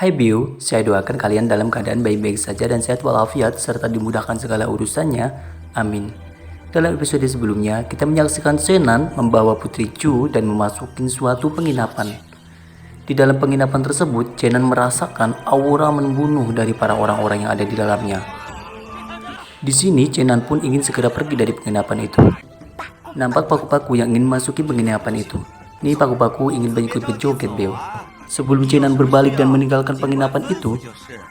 Hai Biu, saya doakan kalian dalam keadaan baik-baik saja dan sehat walafiat serta dimudahkan segala urusannya. Amin. Dalam episode sebelumnya, kita menyaksikan Shenan membawa Putri Chu dan memasuki suatu penginapan. Di dalam penginapan tersebut, Shenan merasakan aura membunuh dari para orang-orang yang ada di dalamnya. Di sini, Shenan pun ingin segera pergi dari penginapan itu. Nampak paku-paku yang ingin masuki penginapan itu. Nih paku-paku ingin berikut berjoget, Biu. Sebelum Shenan berbalik dan meninggalkan penginapan itu,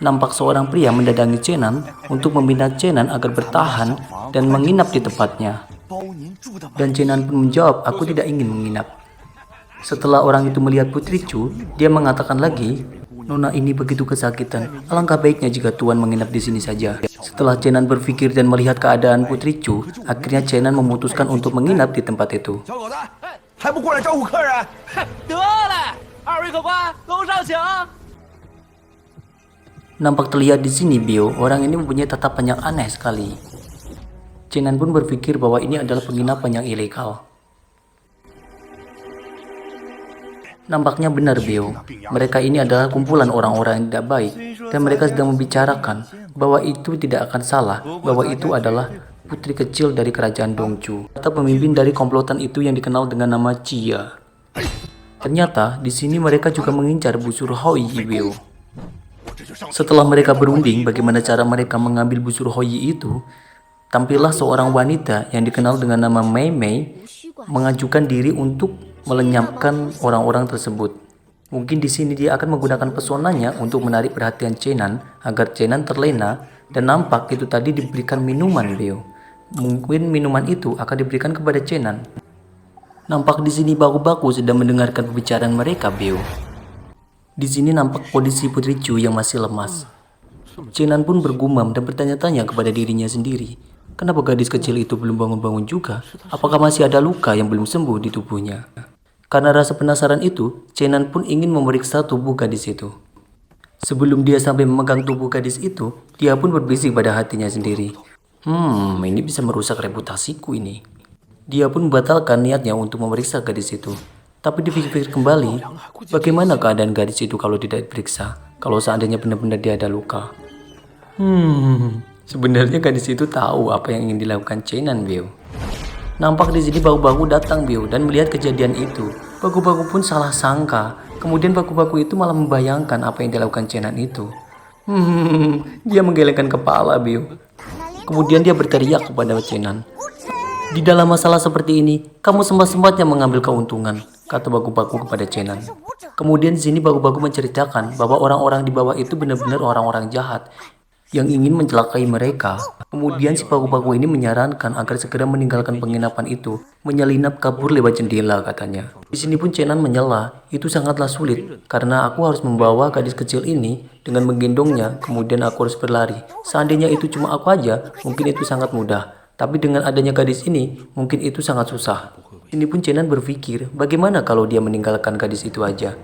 nampak seorang pria mendatangi Shenan untuk meminta Shenan agar bertahan dan menginap di tempatnya. Dan Shenan pun menjawab, aku tidak ingin menginap. Setelah orang itu melihat Putri Chu, dia mengatakan lagi, Nona ini begitu kesakitan, alangkah baiknya jika Tuan menginap di sini saja. Setelah Shenan berpikir dan melihat keadaan Putri Chu, akhirnya Shenan memutuskan untuk menginap di tempat itu. Nampak terlihat di sini Bio, orang ini mempunyai tatapan yang aneh sekali. Shenan pun berpikir bahwa ini adalah penginapan yang ilegal. Nampaknya benar Bio, mereka ini adalah kumpulan orang-orang yang tidak baik dan mereka sedang membicarakan bahwa itu tidak akan salah, bahwa itu adalah putri kecil dari kerajaan Dongchu atau pemimpin dari komplotan itu yang dikenal dengan nama Chia. Ternyata di sini mereka juga mengincar busur Hoi Bio. Setelah mereka berunding bagaimana cara mereka mengambil busur Hoi itu, tampillah seorang wanita yang dikenal dengan nama Mei Mei mengajukan diri untuk melenyapkan orang-orang tersebut. Mungkin di sini dia akan menggunakan pesonanya untuk menarik perhatian Shenan agar Shenan terlena dan nampak itu tadi diberikan minuman Bio. Mungkin minuman itu akan diberikan kepada Shenan. Nampak di sini baku-baku sedang mendengarkan pembicaraan mereka Bio. Di sini nampak kondisi Putri Chu yang masih lemas. Shenan pun bergumam dan bertanya-tanya kepada dirinya sendiri. Kenapa gadis kecil itu belum bangun-bangun juga? Apakah masih ada luka yang belum sembuh di tubuhnya? Karena rasa penasaran itu, Shenan pun ingin memeriksa tubuh gadis itu. Sebelum dia sampai memegang tubuh gadis itu, dia pun berbisik pada hatinya sendiri. Ini bisa merusak reputasiku ini. Dia pun membatalkan niatnya untuk memeriksa gadis itu. Tapi dipikir-pikir kembali, bagaimana keadaan gadis itu kalau tidak diperiksa? Kalau seandainya benar-benar dia ada luka. Sebenarnya gadis itu tahu apa yang ingin dilakukan Shenan Bio. Nampak di sini baku-baku datang Bio dan melihat kejadian itu. Baku-baku pun salah sangka. Kemudian baku-baku itu malah membayangkan apa yang dilakukan Shenan itu. Dia menggelengkan kepala Bio. Kemudian dia berteriak kepada Shenan. Di dalam masalah seperti ini, kamu sempat-sempatnya mengambil keuntungan, kata baku-baku kepada Shenan. Kemudian di sini baku-baku menceritakan bahwa orang-orang di bawah itu benar-benar orang-orang jahat yang ingin mencelakai mereka. Kemudian si paku-paku ini menyarankan agar segera meninggalkan penginapan itu, menyelinap kabur lewat jendela katanya. Di sini pun Shenan menyela, itu sangatlah sulit karena aku harus membawa gadis kecil ini dengan menggendongnya, kemudian aku harus berlari. Seandainya itu cuma aku aja, mungkin itu sangat mudah. Tapi dengan adanya gadis ini, mungkin itu sangat susah. Ini pun Shenan berpikir, bagaimana kalau dia meninggalkan gadis itu aja?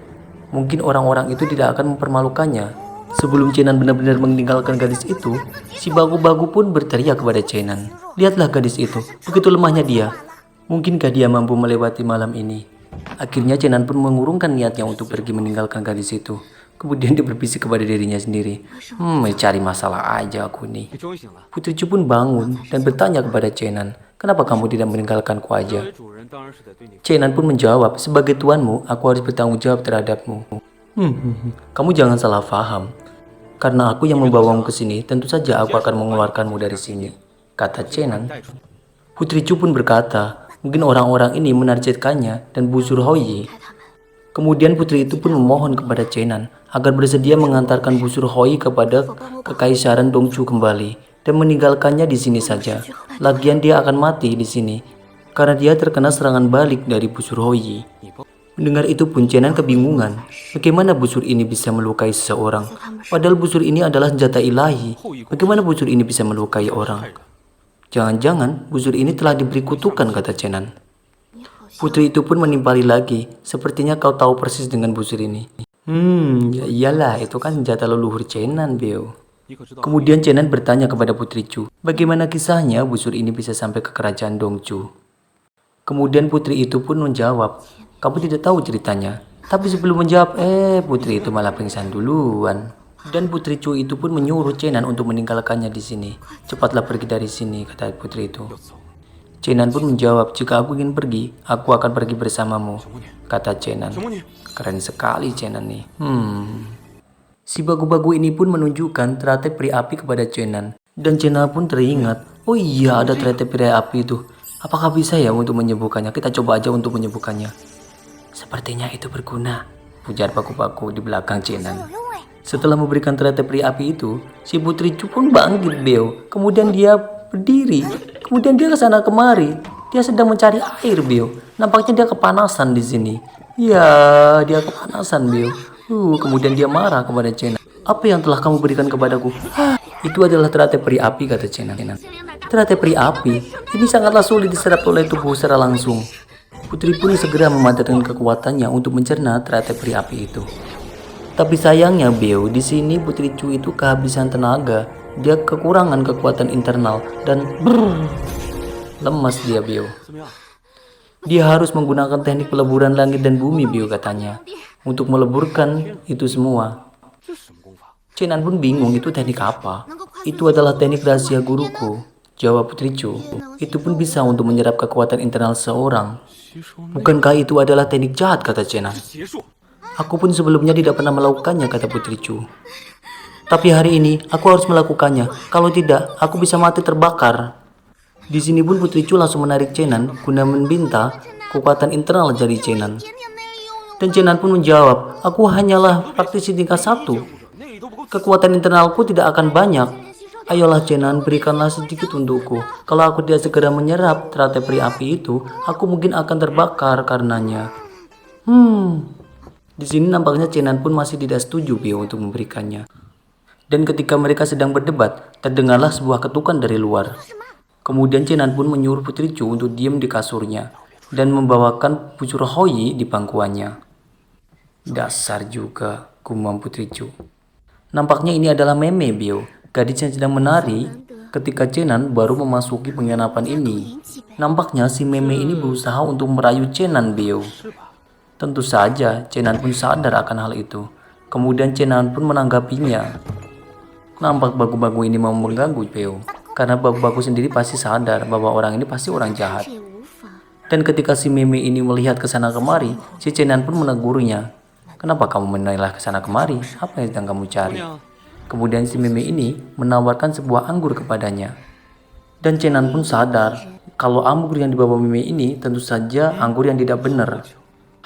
Mungkin orang-orang itu tidak akan mempermalukannya. Sebelum Shenan benar-benar meninggalkan gadis itu, si bagu-bagu pun berteriak kepada Shenan. Lihatlah gadis itu, begitu lemahnya dia. Mungkinkah dia mampu melewati malam ini? Akhirnya Shenan pun mengurungkan niatnya untuk pergi meninggalkan gadis itu. Kemudian dia berbisik kepada dirinya sendiri. Cari masalah aja aku nih. Putri Chu pun bangun dan bertanya kepada Shenan, kenapa kamu tidak meninggalkanku aja? Shenan pun menjawab, sebagai tuanmu, aku harus bertanggung jawab terhadapmu. Kamu jangan salah paham. Karena aku yang membawamu ke sini, tentu saja aku akan mengeluarkanmu dari sini, kata Shenan. Putri Chu pun berkata, mungkin orang-orang ini menargetkannya dan busur Hoi. Kemudian putri itu pun memohon kepada Shenan agar bersedia mengantarkan busur Hoi kepada kekaisaran Dongchu kembali dan meninggalkannya di sini saja. Lagian dia akan mati di sini karena dia terkena serangan balik dari busur Hoi. Mendengar itu pun Shenan kebingungan, bagaimana busur ini bisa melukai seseorang? Padahal busur ini adalah senjata ilahi. Bagaimana busur ini bisa melukai orang? Jangan-jangan busur ini telah diberi kutukan, kata Shenan. Putri itu pun menimpali lagi, sepertinya kau tahu persis dengan busur ini. Ya iyalah, itu kan senjata leluhur Shenan, Bio. Kemudian Shenan bertanya kepada Putri Chu, bagaimana kisahnya busur ini bisa sampai ke kerajaan Dongchu? Kemudian putri itu pun menjawab, kamu tidak tahu ceritanya. Tapi sebelum menjawab, putri itu malah pingsan duluan. Dan Putri Chu itu pun menyuruh Chenan untuk meninggalkannya di sini. Cepatlah pergi dari sini, kata putri itu. Chenan pun menjawab, jika aku ingin pergi, aku akan pergi bersamamu, kata Chenan. Keren sekali Chenan nih. Si bagu-bagu ini pun menunjukkan teratai peri api kepada Chenan. Dan Chenan pun teringat, oh iya ada teratai peri api itu. Apakah bisa ya untuk menyembuhkannya? Kita coba aja untuk menyembuhkannya. Sepertinya itu berguna, ujar bagu-bagu di belakang Chenan. Setelah memberikan teratai peri api itu, si Putri Chu pun bangkit Beo. Kemudian dia berdiri. Kemudian dia ke sana kemari. Dia sedang mencari air Beo. Nampaknya dia kepanasan di sini. Ya, dia kepanasan Beo. Kemudian dia marah kepada Chenan. Apa yang telah kamu berikan kepadaku? Itu adalah teratai peri api, kata Chenan. Teratai peri api? Ini sangatlah sulit diserap oleh tubuh secara langsung. Putri pun segera memanfaatkan kekuatannya untuk mencerna teratai peri api itu. Tapi sayangnya Beo, di sini Putri Chu itu kehabisan tenaga. Dia kekurangan kekuatan internal dan lemas dia Beo. Dia harus menggunakan teknik peleburan langit dan bumi Beo katanya untuk meleburkan itu semua. Chenan pun bingung itu teknik apa. Itu adalah teknik rahasia guruku, jawab Putri Chu. Itu pun bisa untuk menyerap kekuatan internal seorang. Bukankah itu adalah teknik jahat, kata Chenan. Aku pun sebelumnya tidak pernah melakukannya, kata Putri Chu. Tapi hari ini aku harus melakukannya. Kalau tidak, aku bisa mati terbakar. Di sini pun Putri Chu langsung menarik Chenan guna meminta kekuatan internal dari Chenan. Dan Chenan pun menjawab, aku hanyalah praktisi tingkat 1. Kekuatan internalku tidak akan banyak. Ayolah Chenan, berikanlah sedikit untukku. Kalau aku tidak segera menyerap teratai peri api itu, aku mungkin akan terbakar karenanya. Di sini nampaknya Chenan pun masih tidak setuju Beo untuk memberikannya. Dan ketika mereka sedang berdebat, terdengarlah sebuah ketukan dari luar. Kemudian Chenan pun menyuruh Putri Chu untuk diam di kasurnya dan membawakan pucuk Hoi di pangkuannya. Dasar juga, gumam Putri Chu. Nampaknya ini adalah Meme Beo, gadis yang sedang menari ketika Chenan baru memasuki penginapan ini. Nampaknya si Meme ini berusaha untuk merayu Chenan Beo. Tentu saja, Chenan pun sadar akan hal itu. Kemudian Chenan pun menanggapinya. Nampak bagu-bagu ini mau mengganggu Beo. Karena bagu-bagu sendiri pasti sadar bahwa orang ini pasti orang jahat. Dan ketika si Meme ini melihat ke sana kemari, si Chenan pun menegurnya. Kenapa kamu menoleh ke sana kemari? Apa yang sedang kamu cari? Kemudian si Meme ini menawarkan sebuah anggur kepadanya. Dan Chenan pun sadar kalau anggur yang dibawa Meme ini tentu saja anggur yang tidak benar.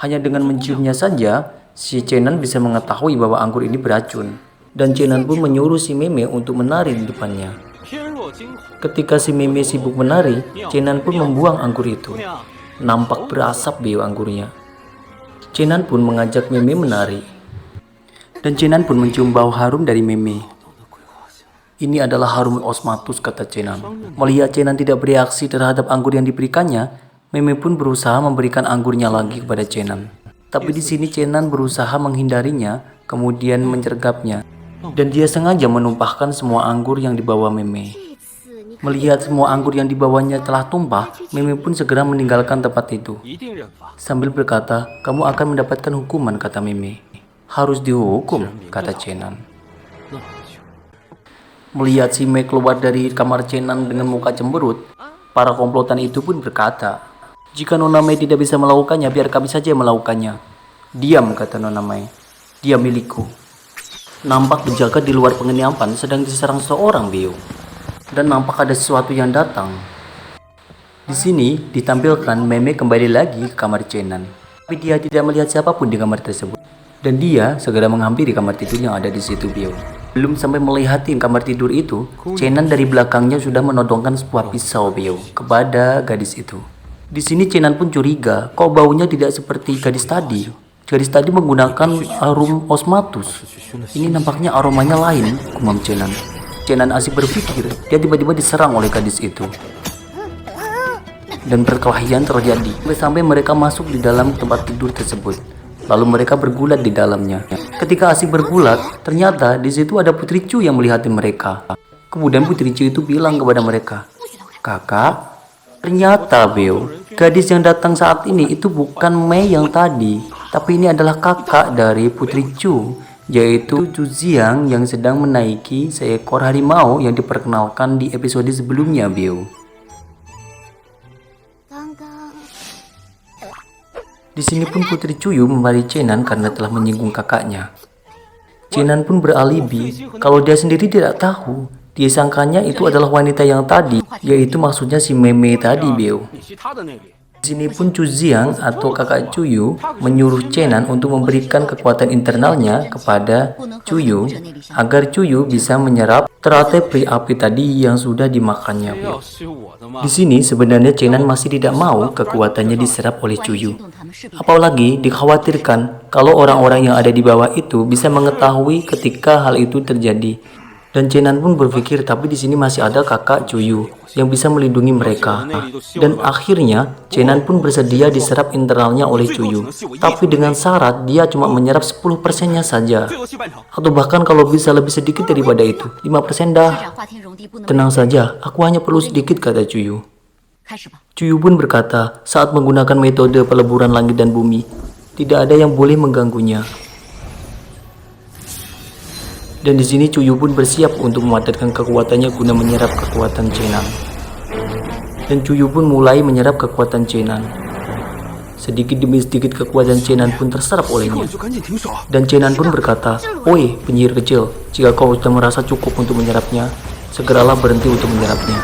Hanya dengan menciumnya saja, si Chenan bisa mengetahui bahwa anggur ini beracun. Dan Chenan pun menyuruh si Meme untuk menari di depannya. Ketika si Meme sibuk menari, Chenan pun membuang anggur itu. Nampak berasap Beo anggurnya. Chenan pun mengajak Meme menari. Dan Chenan pun mencium bau harum dari Meme. Ini adalah harum osmatus, kata Chenan. Melihat Chenan tidak bereaksi terhadap anggur yang diberikannya, Meme pun berusaha memberikan anggurnya lagi kepada Chenan. Tapi di sini Chenan berusaha menghindarinya, kemudian menyergapnya. Dan dia sengaja menumpahkan semua anggur yang dibawa Meme. Melihat semua anggur yang dibawanya telah tumpah, Meme pun segera meninggalkan tempat itu. Sambil berkata, kamu akan mendapatkan hukuman, kata Meme. Harus dihukum, kata Chenan. Melihat si Mei keluar dari kamar Chenan dengan muka cemberut, para komplotan itu pun berkata, jika Nona Mei tidak bisa melakukannya, biar kami saja melakukannya. Diam, kata Nona Mei. Dia milikku. Nampak penjaga di luar penginapan sedang diserang seorang Beo. Dan nampak ada sesuatu yang datang. Di sini ditampilkan Meme kembali lagi ke kamar Chenan. Tapi dia tidak melihat siapapun di kamar tersebut. Dan dia segera menghampiri kamar tidur yang ada di situ Beo. Belum sampai melihati kamar tidur itu, Chenan dari belakangnya sudah menodongkan sebuah pisau Beo kepada gadis itu. Di sini Chenan pun curiga, kok baunya tidak seperti gadis tadi. Gadis tadi menggunakan harum osmatus. Ini nampaknya aromanya lain, gumam Chenan. Chenan asik berpikir, dia tiba-tiba diserang oleh gadis itu. Dan perkelahian terjadi, sampai mereka masuk di dalam tempat tidur tersebut. Lalu mereka bergulat di dalamnya. Ketika asik bergulat, ternyata di situ ada Putri Chu yang melihat mereka. Kemudian Putri Chu itu bilang kepada mereka, kakak, ternyata Beo, gadis yang datang saat ini itu bukan Mei yang tadi. Tapi ini adalah kakak dari Putri Chu, yaitu Chu Xiang yang sedang menaiki seekor harimau yang diperkenalkan di episode sebelumnya, Biu. Di sini pun Putri Cuyu memarahi Chenan karena telah menyinggung kakaknya. Chenan pun beralibi kalau dia sendiri tidak tahu. Dia sangkanya itu adalah wanita yang tadi, yaitu maksudnya si Meme tadi, Biu. Di sini pun Chu Xiang atau kakak Cuyu menyuruh Chenan untuk memberikan kekuatan internalnya kepada Cuyu agar Cuyu bisa menyerap teratai peri api tadi yang sudah dimakannya. Di sini sebenarnya Chenan masih tidak mau kekuatannya diserap oleh Cuyu. Apalagi dikhawatirkan kalau orang-orang yang ada di bawah itu bisa mengetahui ketika hal itu terjadi. Dan Chenan pun berpikir, tapi di sini masih ada kakak Cuyu yang bisa melindungi mereka. Dan akhirnya Chenan pun bersedia diserap internalnya oleh Cuyu. Tapi dengan syarat dia cuma menyerap 10%-nya saja. Atau bahkan kalau bisa lebih sedikit daripada itu, 5% dah. Tenang saja, aku hanya perlu sedikit, kata Cuyu. Cuyu pun berkata, saat menggunakan metode peleburan langit dan bumi, tidak ada yang boleh mengganggunya. Dan di sini Cuyu pun bersiap untuk memanfaatkan kekuatannya guna menyerap kekuatan Chenan. Dan Cuyu pun mulai menyerap kekuatan Chenan. Sedikit demi sedikit kekuatan Chenan pun terserap olehnya. Dan Chenan pun berkata, "Oi, penyihir kecil, jika kau sudah merasa cukup untuk menyerapnya, segeralah berhenti untuk menyerapnya."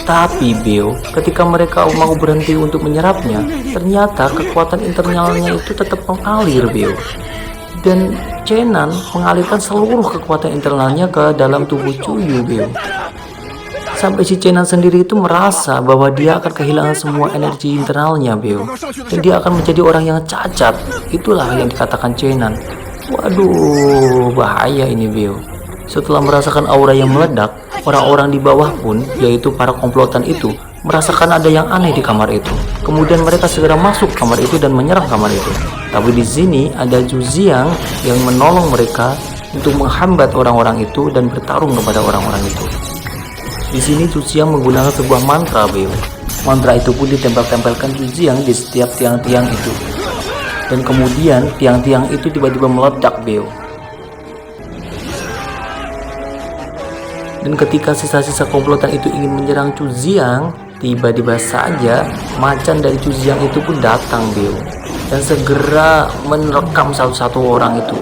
Tapi Biu, ketika mereka mau berhenti untuk menyerapnya, ternyata kekuatan internalnya itu tetap mengalir, Biu. Dan Chenan mengalirkan seluruh kekuatan internalnya ke dalam tubuh Cuyu, Biu. Sampai si Chenan sendiri itu merasa bahwa dia akan kehilangan semua energi internalnya, Biu. Dan dia akan menjadi orang yang cacat. Itulah yang dikatakan Chenan. Waduh, bahaya ini, Biu. Setelah merasakan aura yang meledak, orang-orang di bawah pun, yaitu para komplotan itu, merasakan ada yang aneh di kamar itu. Kemudian mereka segera masuk kamar itu dan menyerang kamar itu. Tapi di sini ada Chu Xiang yang menolong mereka untuk menghambat orang-orang itu dan bertarung kepada orang-orang itu. Di sini Chu Xiang menggunakan sebuah mantra, Biu. Mantra itu pun ditempel-tempelkan Chu Xiang di setiap tiang-tiang itu. Dan kemudian tiang-tiang itu tiba-tiba meledak, Biu. Dan ketika sisa-sisa komplotan itu ingin menyerang Chu Xiang, tiba-tiba saja macan dari Chu Xiang itu pun datang, Biu, dan segera menerkam satu-satu orang itu.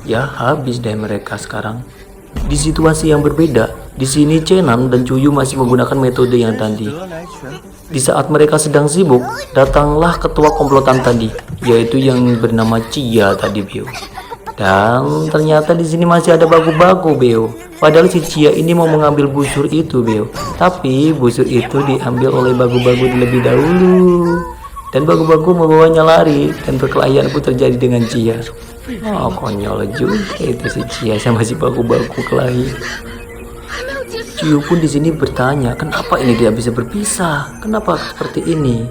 Ya, habis deh mereka sekarang. Di situasi yang berbeda, di sini Chenan dan Cuyu masih menggunakan metode yang tadi. Di saat mereka sedang sibuk, datanglah ketua komplotan tadi, yaitu yang bernama Chia tadi, Biu. Dan ternyata di sini masih ada bagu-bagu, Biu. Padahal si Chia ini mau mengambil busur itu, Biu. Tapi busur itu diambil oleh bagu-bagu terlebih dahulu. Dan bagu-bagu membawanya lari dan perkelahian pun terjadi dengan Chia. Oh, konyol juga itu si Chia sama si bagu-bagu kelahi. Cuyu pun di sini bertanya, kenapa ini tidak bisa berpisah? Kenapa seperti ini?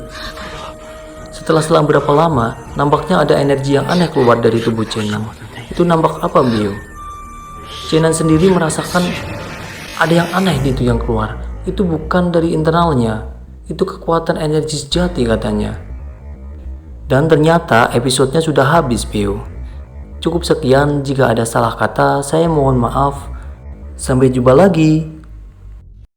Setelah selang berapa lama, nampaknya ada energi yang aneh keluar dari tubuh Chenan. Itu nampak apa, Biu? Chenan sendiri merasakan ada yang aneh itu yang keluar. Itu bukan dari internalnya. Itu kekuatan energi sejati katanya. Dan ternyata episodenya sudah habis, Biu. Cukup sekian, jika ada salah kata saya mohon maaf. Sampai jumpa lagi.